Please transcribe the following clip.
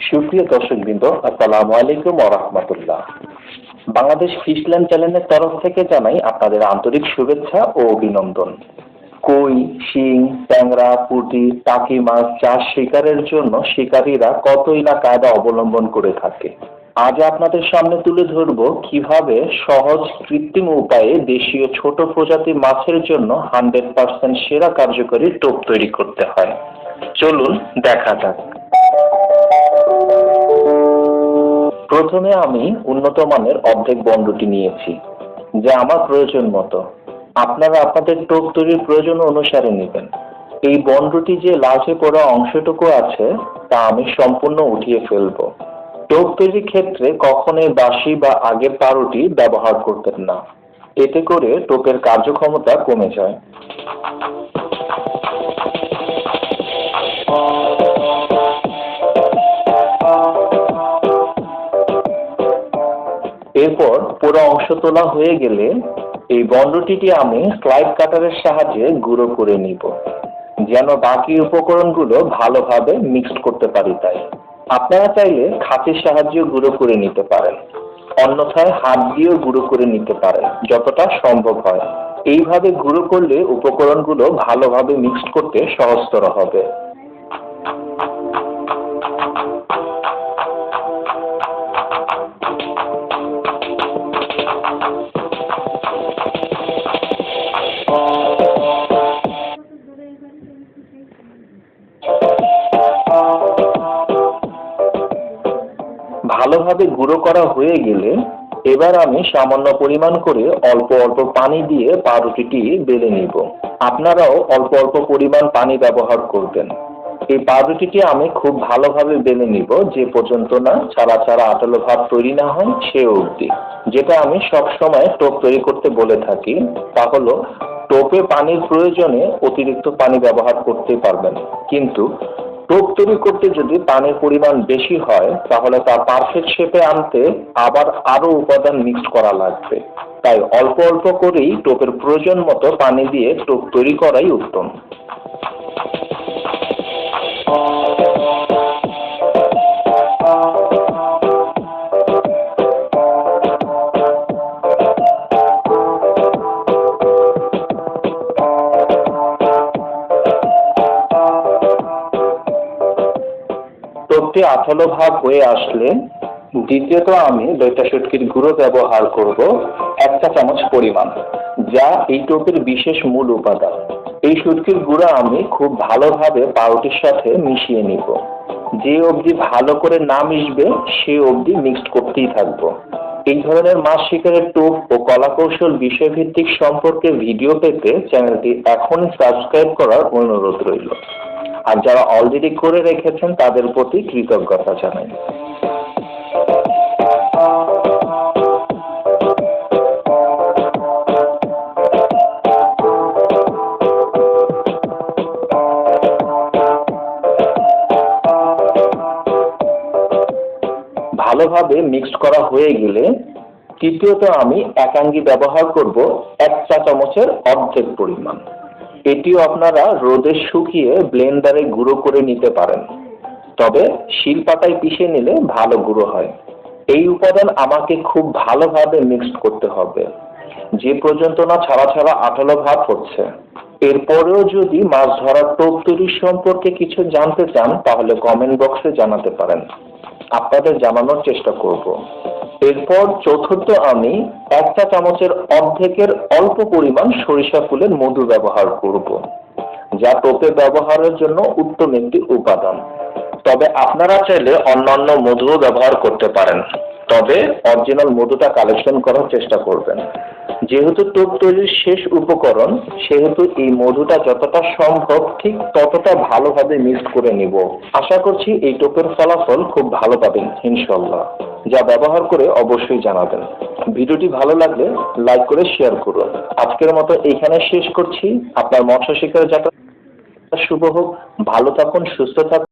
সুপ্রিয় দর্শকবৃন্দ, আসসালামু আলাইকুম ওয়া রাহমাতুল্লাহ। বাংলাদেশ ফিশল্যান্ড চ্যানেলের তরফ থেকে জানাই আপনাদের আন্তরিক শুভেচ্ছা ও অভিনন্দন। কই, শিং, ট্যাংরা, পুঁটি, টাকি মাছ চাষ শিকারের জন্য শিকারীরা কতই না কায়দা অবলম্বন করে থাকে। আজ আপনাদের সামনে তুলে ধরব কিভাবে সহজ কৃত্রিম উপায়ে দেশীয় ছোট প্রজাতির মাছের জন্য 100% সেরা কার্যকরী টোপ তৈরি করতে হয়। চলুন দেখা যাক। প্রথমে আমি উন্নত মানের অর্ধেক বন্ডটি নিয়েছি, যা আমার প্রয়োজন মতো। আপনারা আপনাদের টোপ তৈরির প্রয়োজন অনুসারে নেবেন। এই বন্ডটি যে লালচে পড়া অংশটুকু আছে তা আমি সম্পূর্ণ উঠিয়ে ফেলব। টোপ তৈরির ক্ষেত্রে কখনোই বাসি বা আগের পাউরুটি ব্যবহার করবেন না, এতে করে টোপের কার্যক্ষমতা কমে যায়। এরপর পুরো অংশ তোলা হয়ে গেলে এই বন্ডটিকে আমি স্লাইড কাটারের সাহায্যে গুঁড়ো করে নিব, যেন বাকি উপকরণগুলো ভালোভাবে মিক্সড করতে পারি। তাই আপনারা চাইলে খাঁচির সাহায্যে গুঁড়ো করে নিতে পারেন, অন্যথায় হাত দিয়েও গুঁড়ো করে নিতে পারেন যতটা সম্ভব হয়। এইভাবে গুঁড়ো করলে উপকরণগুলো ভালোভাবে মিক্সড করতে সহজতর হবে। ভালোভাবে গুঁড়ো করা হয়ে গেলে এবার আমি সামান্য পরিমাণ করে অল্প অল্প পানি দিয়ে পাউরুটিটি বেলে নিব। আপনারাও অল্প অল্প পরিমাণ পানি ব্যবহার করবেন। এই পাউরুটিটি আমি খুব ভালোভাবে বেলে নিব, যে পর্যন্ত না ছাড়া ছাড়া আঠালো ভাব তৈরি না হয় সে অবধি। যেটা আমি সব সময় টোপ তৈরি করতে বলে থাকি তা হলো, টোপে পানির প্রয়োজনে অতিরিক্ত পানি ব্যবহার করতে পারবেন, কিন্তু টোপ তৈরি করতে যদি পানির পরিমাণ বেশি হয় তাহলে তা পারফেক্ট শেপে আনতে আবার আরো উপাদান মিক্স করা লাগবে। তাই অল্প অল্প করেই টোপের প্রয়োজন মতো পানি দিয়ে টোপ তৈরি করাই উত্তম। টোপটি আঠালো ভাব হয়ে আসলে দ্বিতীয়ত আমি দইটা শুটকির গুঁড়ো ব্যবহার করব 1 চা চামচ পরিমাণ, যা এই টোপের বিশেষ মূল উপাদান। এই শুটকির গুঁড়ো আমি খুব ভালোভাবে পাউরুটির সাথে মিশিয়ে নিব। যে অবধি ভালো করে না মিশবে সে অবধি মিক্সড করতেই থাকবো। এই ধরনের মাছ শিকারের টোপ ও কলাকৌশল বিষয়ভিত্তিক সম্পর্কে ভিডিও পেতে চ্যানেলটি এখনই সাবস্ক্রাইব করার অনুরোধ রইল। আর যারা অলরেডি করে রেখেছেন তাদের প্রতি কৃতজ্ঞতা জানাই। ভালোভাবে মিক্সড করা হয়ে গেলে তৃতীয়ত আমি একাঙ্গি ব্যবহার করব 1 চা চামচের অর্ধেক পরিমাণ। এটিও আপনারা রোদে শুকিয়ে ব্লেন্ডারে গুঁড়ো করে নিতে পারেন, তবে শিলপাতায় পিষে নিলে ভালো গুঁড়ো হয়। এই উপাদান আমাকে খুব ভালোভাবে মিক্সড করতে হবে, যে পর্যন্ত না ছাড়া ছাড়া আঠালো ভাব হচ্ছে। এরপরেও যদি মাছ ধরার টোপ তৈরি সম্পর্কে কিছু জানতে চান তাহলে কমেন্ট বক্সে জানাতে পারেন, আপনাদের জানানোর চেষ্টা করব। এরপর চতুর্থ আমি 1 চা চামচের অর্ধেকের অল্প পরিমাণ সরিষা ফুলের মধু ব্যবহার করব, যা টোপে ব্যবহারের জন্য উত্তম একটি উপাদান। তবে আপনারা চাইলে অন্যান্য মধুও ব্যবহার করতে পারেন, তবে অরিজিনাল মধুটা কালেকশন করার চেষ্টা করবেন। যেহেতু টোপ তৈরির শেষ উপকরণ, সেহেতু এই মধুটা যতটা সম্ভব ঠিক ততটা ভালোভাবে মিক্স করে নিব। আশা করছি এই টোপের ফলাফল খুব ভালো পাবেন ইনশাআল্লাহ। যা ব্যবহার করে অবশ্যই জানাবেন। ভিডিওটি ভালো লাগলে লাইক করে শেয়ার করুন। আজকের মতো এখানে শেষ করছি। আপনার মৎস্য শিকারের যাত্রা শুভ হোক। ভালো থাকুন, সুস্থ থাকুন।